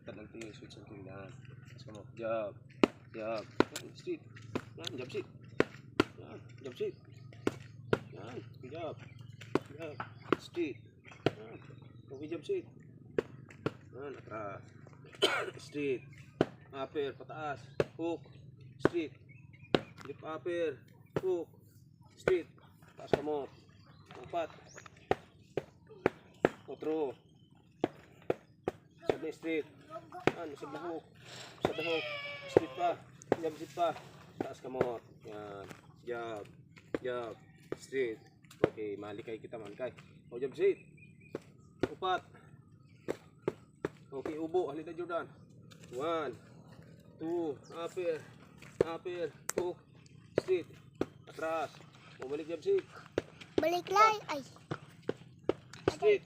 baliktad ang tingin, switch ang tingin. Sama, jab, jab, street. Yan, jab street. Yan, jab street. Yan, jab, jab, street. Yan, okay, jab street. Yan, atras. Street. Upper, pataas. Hook. Street. Lip upper. Hook. Street. Taas kamot. Empat. Otro. Sabay street. Yan, usap na hook. Usap na hook. Street pa. Jab street pa. Taas kamot. Yan. Jab. Jab. Street. Okay, malikay kita, malikay. O, jab street. Upat. Okay, ubo. Halika, Jordan. 1, 2, upper. Upper. Hook. Street. Atras. Bumalik, jab street. Balik lay. Ay. Street.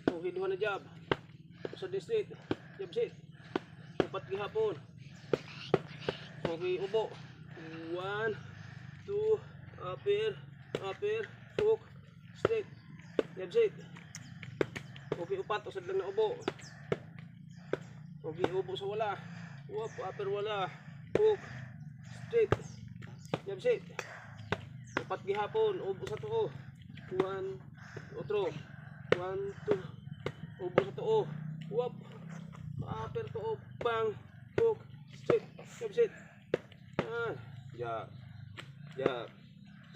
Okay, duha na jab. Usad na street. Jab street. Upat gihapon. Okay, ubo. 1, 2, upper. Upper. Hook. Street. Jab street. Okay, upat. Usad lang na ubo. Okay, ubo sa wala. Whoop, upper wala. Hook. Street. Jab street. Upat gihapon. Ubo sa tuo. 1, otro. 1, 2. Ubo sa tuo. Whoop. Upper tuo. Bang. Hook. Street. Jab street. Yan. Jab. Jab.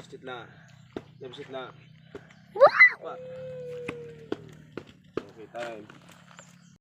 Street lang. Jab street lang. Upat. Okay, time.